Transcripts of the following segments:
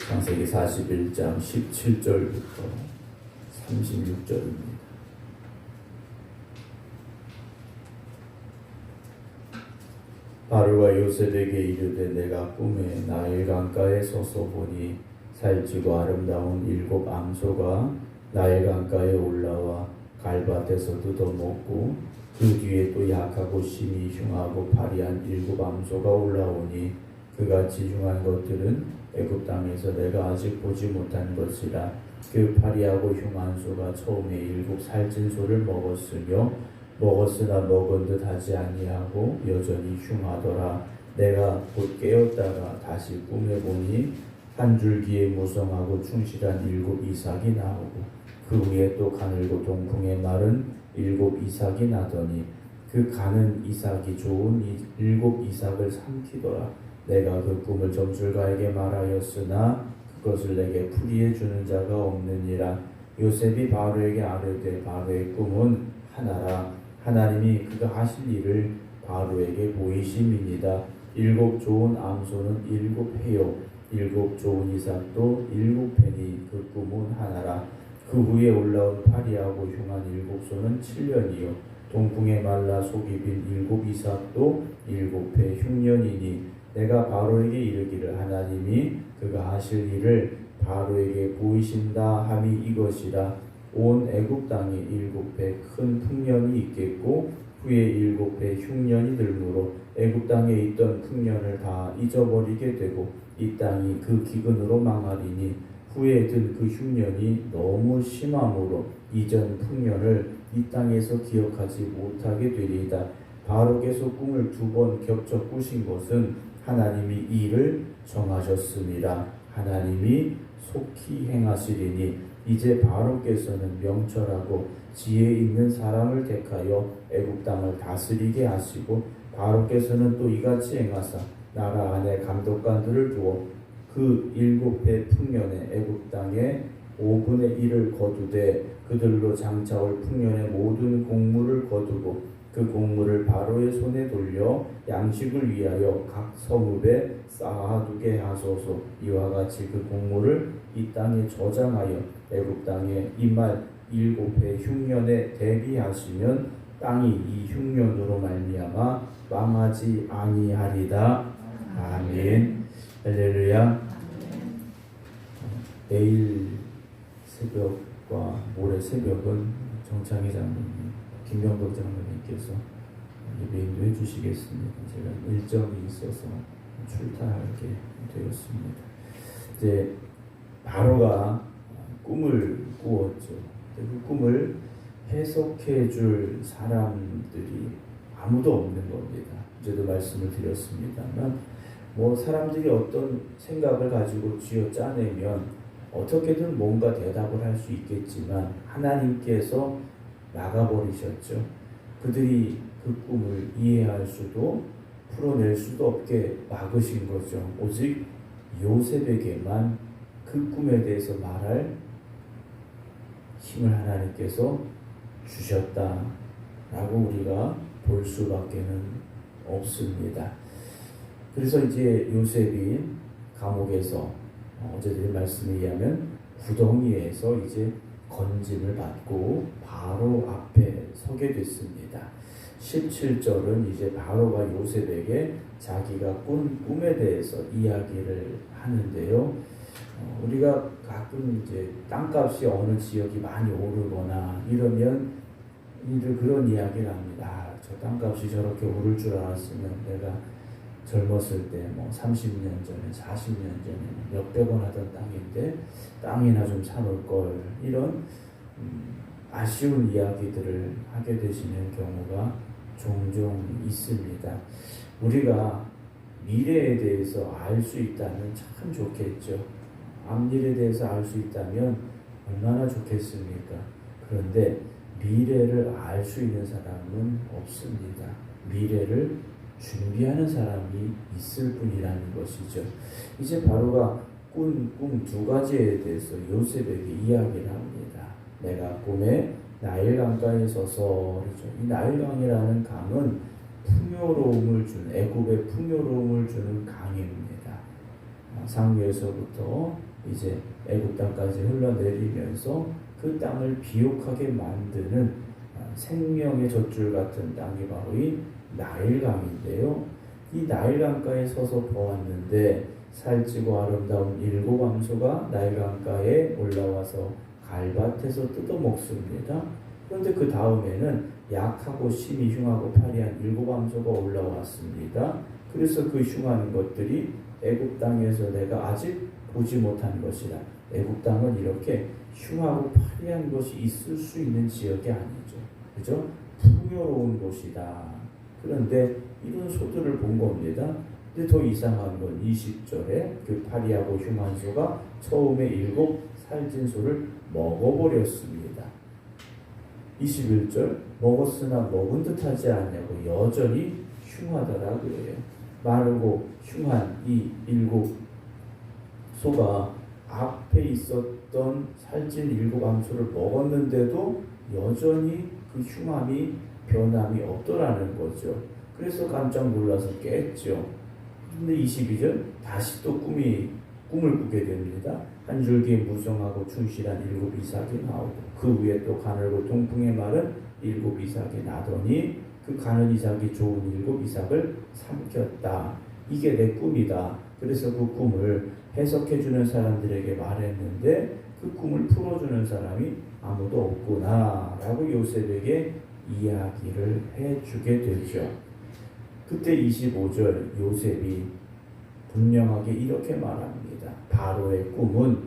창세기 41장 17절부터 36절입니다. 바로가 요셉에게 이르되 내가 꿈에 나일 강가에 서서 보니 살찌고 아름다운 7 암소가 나일 강가에 올라와 갈밭에서 뜯어먹고 그 뒤에 또 약하고 심히 흉하고 파리한 7 암소가 올라오니 그같이 흉한 것들은 애굽 땅에서 내가 아직 보지 못한 것이라. 그 파리하고 흉한 소가 처음에 7 살찐 소를 먹었으나 먹은 듯 하지 아니하고 여전히 흉하더라. 내가 곧 깨었다가 다시 꿈에 보니 한 줄기에 무성하고 충실한 7 이삭이 나오고 그 위에 또 가늘고 동풍에 마른 7 이삭이 나더니 그 가는 이삭이 좋은 7 이삭을 삼키더라. 내가 그 꿈을 점술가에게 말하였으나 그것을 내게 풀이해 주는 자가 없느니라. 요셉이 바로에게 아뢰되 바로의 꿈은 하나라. 하나님이 그가 하실 일을 바로에게 보이심이니이다. 7 좋은 암소는 7 해요 7 좋은 이삭도 7 해니 그 꿈은 하나라. 그 후에 올라온 파리하고 흉한 7 소는 7년이요 동풍에 말라 속이 빈 7 이삭도 7 해 흉년이니 내가 바로에게 이르기를 하나님이 그가 하실 일을 바로에게 보이신다 함이 이것이라. 온 애굽 땅에 7 해 큰 풍년이 있겠고 후에 7 해 흉년이 들므로 애굽 땅에 있던 풍년을 다 잊어버리게 되고 이 땅이 그 기근으로 망하리니 후에 든 그 흉년이 너무 심함으로 이전 풍년을 이 땅에서 기억하지 못하게 되리이다. 바로께서 꿈을 2번 겹쳐 꾸신 것은 하나님이 이를 정하셨습니다. 하나님이 속히 행하시리니 이제 바로께서는 명철하고 지혜 있는 사람을 택하여 애굽 땅을 다스리게 하시고 바로께서는 또 이같이 행하사 나라 안에 감독관들을 두어 그 7 해 풍년에 애굽 땅에 5분의 1을 거두되 그들로 장차올 풍년의 모든 곡물을 거두고 그 곡물을 바로의 손에 돌려 양식을 위하여 각 성읍에 쌓아두게 하소서. 이와 같이 그 곡물을 이 땅에 저장하여 애굽 땅에 이말 7 해 흉년에 대비하시면 땅이 이 흉년으로 말미암아 망하지 아니하리다. 아멘. 할렐루야. 내일 새벽과 모레 새벽은 정창희 장로님, 김병덕 장로님께서 예배인도 해주시겠습니다. 제가 일정이 있어서 출타하게 되었습니다. 이제 바로가 꿈을 꾸었죠. 그 꿈을 해석해 줄 사람들이 아무도 없는 겁니다. 어제도 말씀을 드렸습니다만 사람들이 어떤 생각을 가지고 쥐어 짜내면 어떻게든 뭔가 대답을 할 수 있겠지만 하나님께서 막아버리셨죠. 그들이 그 꿈을 이해할 수도 풀어낼 수도 없게 막으신 거죠. 오직 요셉에게만 그 꿈에 대해서 말할 힘을 하나님께서 주셨다라고 우리가 볼 수밖에는 없습니다. 그래서 이제 요셉이 감옥에서 어제 드린 말씀에 의하면 구덩이에서 이제 건짐을 받고 바로 앞에 서게 됐습니다. 17절은 이제 바로가 요셉에게 자기가 꾼 꿈에 대해서 이야기를 하는데요. 우리가 가끔 이제 땅값이 어느 지역이 많이 오르거나 이러면 그런 이야기를 합니다. 저 땅값이 저렇게 오를 줄 알았으면 내가 젊었을 때 30년 전에 40년 전에 몇백 원 하던 땅인데 땅이나 좀 사놓을 걸, 이런 아쉬운 이야기들을 하게 되시는 경우가 종종 있습니다. 우리가 미래에 대해서 알 수 있다면 참 좋겠죠. 앞일에 대해서 알 수 있다면 얼마나 좋겠습니까? 그런데 미래를 알 수 있는 사람은 없습니다. 미래를 준비하는 사람이 있을 뿐이라는 것이죠. 이제 바로가 꾼 꿈 2가지에 대해서 요셉에게 이야기를 합니다. 내가 꿈에 나일 강가에 서서, 그렇죠. 이 나일 강이라는 강은 풍요로움을 주는, 애굽의 풍요로움을 주는 강입니다. 상류에서부터 이제 애굽 땅까지 흘러내리면서 그 땅을 비옥하게 만드는 생명의 젖줄 같은 땅이 바로 이 나일강인데요. 이 나일강가에 서서 보았는데 살찌고 아름다운 일곱 암소가 나일강가에 올라와서 갈밭에서 뜯어먹습니다. 그런데 그 다음에는 약하고 심히 흉하고 파리한 일곱 암소가 올라왔습니다. 그래서 그 흉한 것들이 애굽 땅에서 내가 아직 보지 못한 것이다. 애굽 땅은 이렇게 흉하고 파리한 것이 있을 수 있는 지역이 아니죠. 그죠? 풍요로운 곳이다. 그런데 이런 소들을 본 겁니다. 근데 더 이상한 건 20절에 그 파리하고 흉한 소가 처음에 일곱 살찐 소를 먹어버렸습니다. 21절 먹었으나 먹은 듯하지 않냐고 여전히 흉하더라 그래요. 마르고 흉한 이 일곱 소가 앞에 있었던 살찐 일곱 암소를 먹었는데도 여전히 그 흉함이 변함이 없더라는 거죠. 그래서 깜짝 놀라서 깼죠. 근데 22절 다시 또 꿈을 꾸게 됩니다. 한 줄기에 무성하고 충실한 일곱 이삭이 나오고 그 위에 또 가늘고 통풍에 마른 일곱 이삭이 나더니 그 가는 이삭이 좋은 일곱 이삭을 삼켰다. 이게 내 꿈이다. 그래서 그 꿈을 해석해주는 사람들에게 말했는데 그 꿈을 풀어주는 사람이 아무도 없구나 라고 요셉에게 이야기를 해주게 되죠. 그때 25절 요셉이 분명하게 이렇게 말합니다. 바로의 꿈은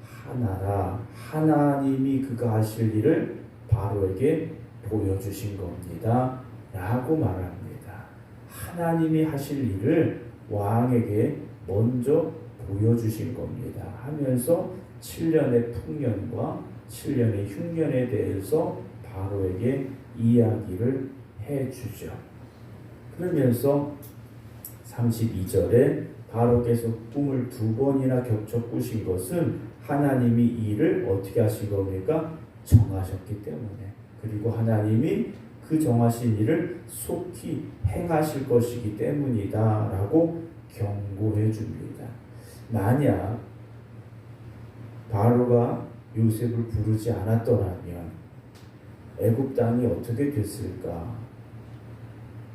하나라. 하나님이 그가 하실 일을 바로에게 보여주신 겁니다 라고 말합니다. 하나님이 하실 일을 왕에게 먼저 보여주신 겁니다 하면서 7년의 풍년과 7년의 흉년에 대해서 바로에게 이야기를 해주죠. 그러면서 32절에 바로께서 꿈을 두 번이나 겹쳐 꾸신 것은 하나님이 이를 어떻게 하신 겁니까? 정하셨기 때문에. 그리고 하나님이 그 정하신 일을 속히 행하실 것이기 때문이다 라고 경고해 줍니다. 만약 바로가 요셉을 부르지 않았더라면 애굽 땅이 어떻게 됐을까?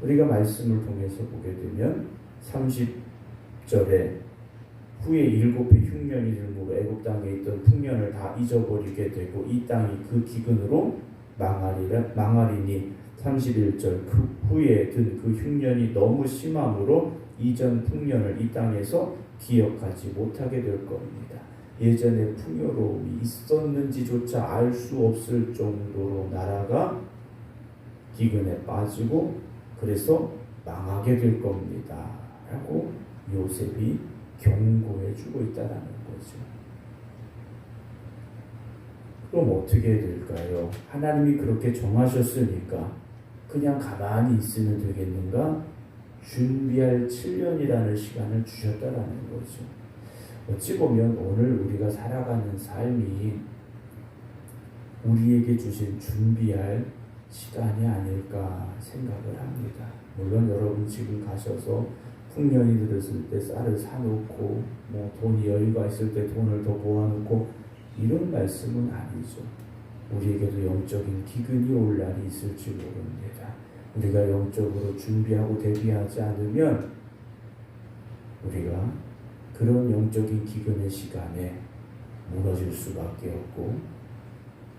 우리가 말씀을 통해서 보게 되면 30절에 후에 일곱 해 흉년이 들므로 애굽 땅에 있던 풍년을 다 잊어버리게 되고 이 땅이 그 기근으로 망하리니 31절 그 후에 든 그 흉년이 너무 심함으로 이전 풍년을 이 땅에서 기억하지 못하게 될 겁니다. 예전에 풍요로움이 있었는지조차 알 수 없을 정도로 나라가 기근에 빠지고 그래서 망하게 될 겁니다 라고 요셉이 경고해 주고 있다는 거죠. 그럼 어떻게 될까요? 하나님이 그렇게 정하셨으니까 그냥 가만히 있으면 되겠는가? 준비할 7년이라는 시간을 주셨다라는 거죠. 어찌 보면 오늘 우리가 살아가는 삶이 우리에게 주신 준비할 시간이 아닐까 생각을 합니다. 물론 여러분 지금 가셔서 풍년이 들었을 때 쌀을 사놓고 돈이 여유가 있을 때 돈을 더 모아놓고 이런 말씀은 아니죠. 우리에게도 영적인 기근이 올 날이 있을지 모릅니다. 우리가 영적으로 준비하고 대비하지 않으면 우리가 그런 영적인 기근의 시간에 무너질 수밖에 없고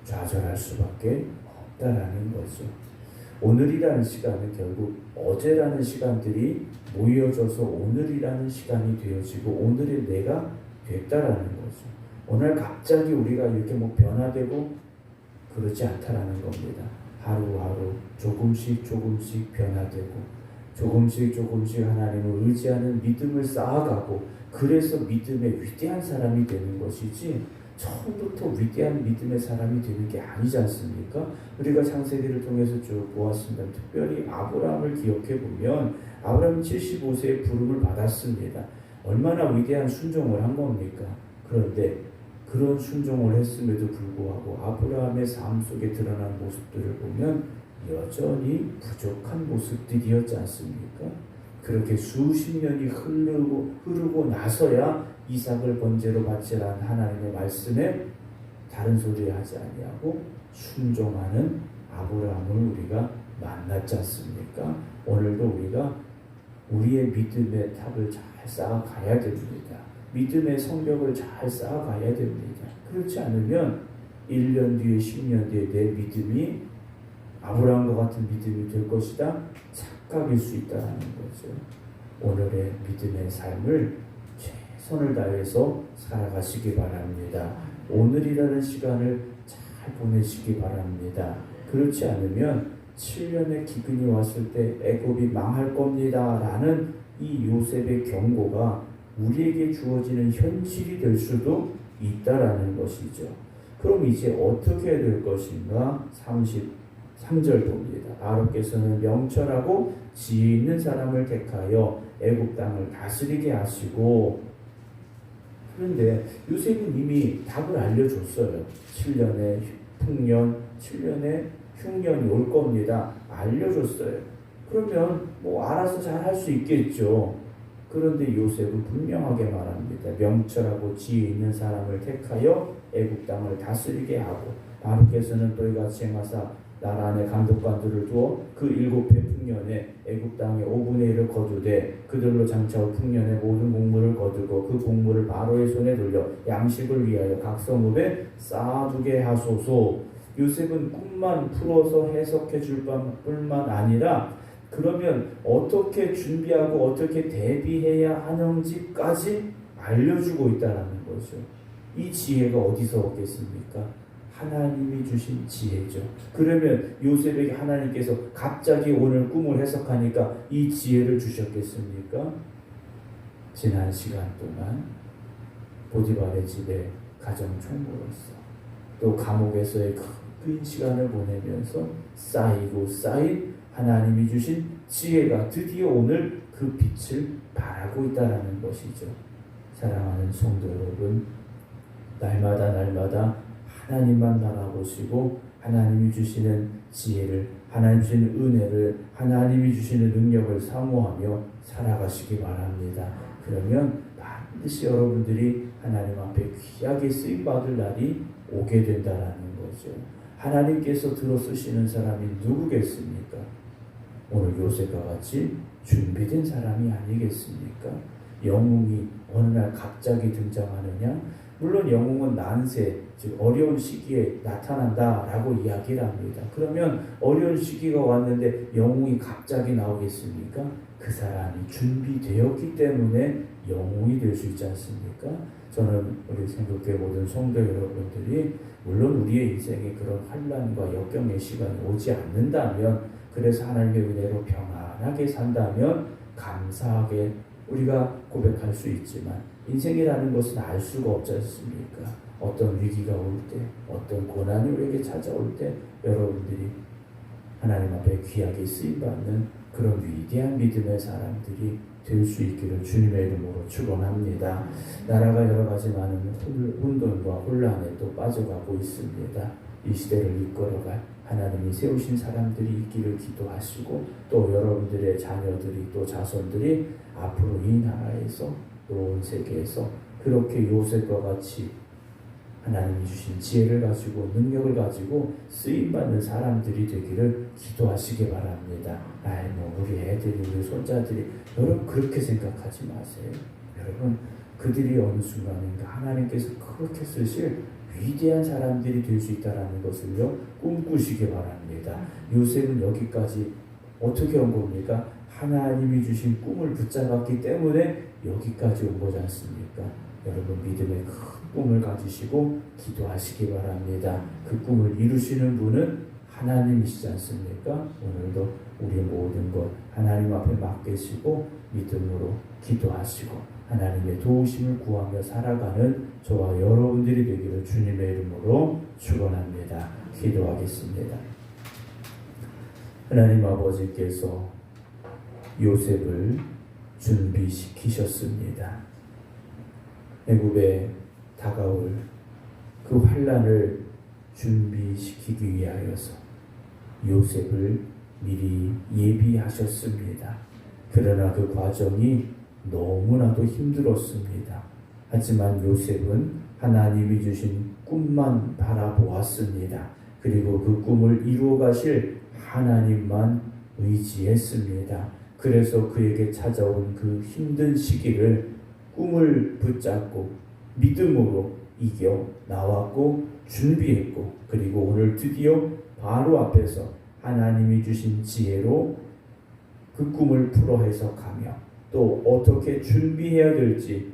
좌절할 수밖에 없다라는 거죠. 오늘이라는 시간은 결국 어제라는 시간들이 모여져서 오늘이라는 시간이 되어지고 오늘의 내가 됐다라는 거죠. 오늘 갑자기 우리가 이렇게 변화되고 그렇지 않다라는 겁니다. 하루하루 조금씩 변화되고 조금씩 하나님을 의지하는 믿음을 쌓아가고 그래서 믿음의 위대한 사람이 되는 것이지 처음부터 위대한 믿음의 사람이 되는 게 아니지 않습니까? 우리가 창세기를 통해서 쭉 보았습니다. 특별히 아브라함을 기억해 보면 아브라함은 75세에 부름을 받았습니다. 얼마나 위대한 순종을 한 겁니까? 그런데 그런 순종을 했음에도 불구하고 아브라함의 삶 속에 드러난 모습들을 보면 여전히 부족한 모습들이었지 않습니까? 그렇게 수십 년이 흐르고 나서야 이삭을 번제로 바치라는 하나님의 말씀에 다른 소리 하지 아니하고 순종하는 아브라함을 우리가 만났지 않습니까? 오늘도 우리가 우리의 믿음의 탑을 잘 쌓아가야 됩니다. 믿음의 성벽을 잘 쌓아가야 됩니다. 그렇지 않으면 1년 뒤에 10년 뒤에 내 믿음이 아브라함과 같은 믿음이 될 것이다 착각일 수 있다는 거죠. 오늘의 믿음의 삶을 최선을 다해서 살아가시기 바랍니다. 오늘이라는 시간을 잘 보내시기 바랍니다. 그렇지 않으면 7년의 기근이 왔을 때 애굽이 망할 겁니다 라는 이 요셉의 경고가 우리에게 주어지는 현실이 될 수도 있다라는 것이죠. 그럼 이제 어떻게 해야 될 것인가? 33절 봅니다. 아론께서는 명철하고 지혜 있는 사람을 택하여 애굽 땅을 다스리게 하시고, 그런데 요셉은 이미 답을 알려줬어요. 7년의 풍년, 7년의 흉년이 올 겁니다. 알려줬어요. 그러면 알아서 잘 할 수 있겠죠. 그런데 요셉은 분명하게 말합니다. 명철하고 지혜 있는 사람을 택하여 애굽 땅을 다스리게 하고, 바로께서는 또 이같이 행하사 나라 안에 감독관들을 두어 그 7해 풍년에 애굽 땅의 5분의 1을 거두되 그들로 장차후 풍년의 모든 곡물을 거두고 그 곡물을 바로의 손에 돌려 양식을 위하여 각 성읍에 쌓아두게 하소서. 요셉은 꿈만 풀어서 해석해 줄 뿐만 아니라 그러면 어떻게 준비하고 어떻게 대비해야 하는지까지 알려주고 있다는 거죠. 이 지혜가 어디서 오겠습니까? 하나님이 주신 지혜죠. 그러면 요셉에게 하나님께서 갑자기 오늘 꿈을 해석하니까 이 지혜를 주셨겠습니까? 지난 시간 동안 보디발의 집에 가정총무로서 또 감옥에서의 긴 시간을 보내면서 쌓인 하나님이 주신 지혜가 드디어 오늘 그 빛을 발하고 있다는 것이죠. 사랑하는 성도 여러분, 날마다 하나님만 바라보시고 하나님이 주시는 지혜를, 하나님이 주시는 은혜를, 하나님이 주시는 능력을 사모하며 살아가시기 바랍니다. 그러면 반드시 여러분들이 하나님 앞에 귀하게 쓰임받을 날이 오게 된다는 거죠. 하나님께서 들어 쓰시는 사람이 누구겠습니까? 오늘 요셉과 같이 준비된 사람이 아니겠습니까? 영웅이 어느 날 갑자기 등장하느냐? 물론 영웅은 난세, 즉 어려운 시기에 나타난다라고 이야기를 합니다. 그러면 어려운 시기가 왔는데 영웅이 갑자기 나오겠습니까? 그 사람이 준비되었기 때문에 영웅이 될 수 있지 않습니까? 저는 우리 생각해 모든 성도 여러분들이 물론 우리의 인생에 그런 환난과 역경의 시간이 오지 않는다면, 그래서 하나님의 은혜로 평안하게 산다면 감사하게 우리가 고백할 수 있지만, 인생이라는 것은 알 수가 없지 않습니까? 어떤 위기가 올 때, 어떤 고난이 우리에게 찾아올 때 여러분들이 하나님 앞에 귀하게 쓰임받는 그런 위대한 믿음의 사람들이 될 수 있기를 주님의 이름으로 축원합니다. 나라가 여러 가지 많은 혼돈과 혼란에 또 빠져가고 있습니다. 이 시대를 이끌어갈 하나님이 세우신 사람들이 있기를 기도하시고, 또 여러분들의 자녀들이 또 자손들이 앞으로 이 나라에서 또 온 세계에서 그렇게 요셉과 같이 하나님이 주신 지혜를 가지고 능력을 가지고 쓰임받는 사람들이 되기를 기도하시기 바랍니다. 우리 애들이, 우리 손자들이, 여러분 그렇게 생각하지 마세요. 여러분 그들이 어느 순간인가 하나님께서 그렇게 쓰실 위대한 사람들이 될 수 있다는 것을요 꿈꾸시기 바랍니다. 요셉은 여기까지 어떻게 온 겁니까? 하나님이 주신 꿈을 붙잡았기 때문에 여기까지 온 거지 않습니까? 여러분 믿음의 큰 꿈을 가지시고 기도하시기 바랍니다. 그 꿈을 이루시는 분은 하나님이시지 않습니까? 오늘도 우리의 모든 것 하나님 앞에 맡기시고 믿음으로 기도하시고 하나님의 도우심을 구하며 살아가는 저와 여러분들이 되기를 주님의 이름으로 축원합니다. 기도하겠습니다. 하나님 아버지께서 요셉을 준비시키셨습니다. 애굽에 다가올 그 환난을 준비시키기 위하여서 요셉을 미리 예비하셨습니다. 그러나 그 과정이 너무나도 힘들었습니다. 하지만 요셉은 하나님이 주신 꿈만 바라보았습니다. 그리고 그 꿈을 이루어 가실 하나님만 의지했습니다. 그래서 그에게 찾아온 그 힘든 시기를 꿈을 붙잡고 믿음으로 이겨 나왔고 준비했고, 그리고 오늘 드디어 바로 앞에서 하나님이 주신 지혜로 그 꿈을 풀어 해석하며 또 어떻게 준비해야 될지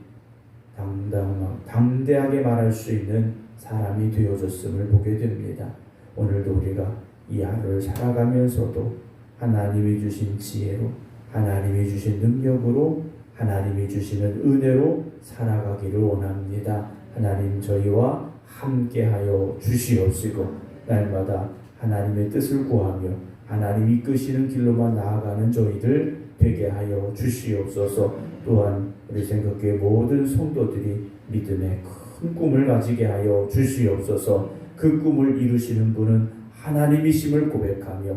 당대하게 말할 수 있는 사람이 되어줬음을 보게 됩니다. 오늘도 우리가 이 하루를 살아가면서도 하나님이 주신 지혜로, 하나님이 주신 능력으로, 하나님이 주시는 은혜로 살아가기를 원합니다. 하나님 저희와 함께하여 주시옵시고, 날마다 하나님의 뜻을 구하며 하나님 이끄시는 길로만 나아가는 저희들 되게 하여 주시옵소서. 또한 우리 생각교회 모든 성도들이 믿음의 큰 꿈을 가지게 하여 주시옵소서. 그 꿈을 이루시는 분은 하나님이심을 고백하며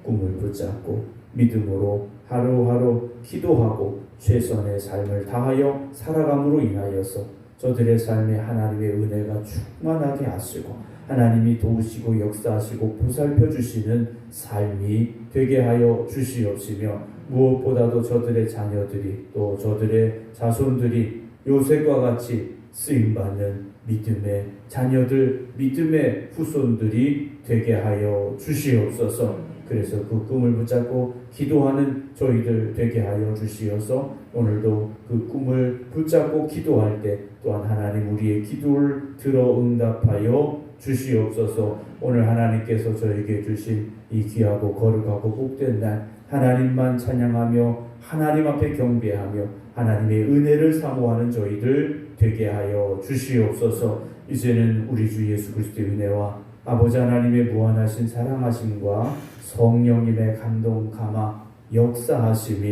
꿈을 붙잡고 믿음으로 하루하루 기도하고 최선의 삶을 다하여 살아감으로 인하여서 저들의 삶에 하나님의 은혜가 충만하게 하시고 하나님이 도우시고 역사하시고 보살펴 주시는 삶이 되게 하여 주시옵시며, 무엇보다도 저들의 자녀들이 또 저들의 자손들이 요셉과 같이 쓰임받는 믿음의 자녀들, 믿음의 후손들이 되게 하여 주시옵소서. 그래서 그 꿈을 붙잡고 기도하는 저희들 되게 하여 주시어서 오늘도 그 꿈을 붙잡고 기도할 때 또한 하나님 우리의 기도를 들어 응답하여 주시옵소서. 오늘 하나님께서 저에게 주신 이 귀하고 거룩하고 복된 날, 하나님만 찬양하며 하나님 앞에 경배하며 하나님의 은혜를 사모하는 저희들 되게 하여 주시옵소서. 이제는 우리 주 예수 그리스도의 은혜와 아버지 하나님의 무한하신 사랑하심과 성령님의 감동 감화 역사하심이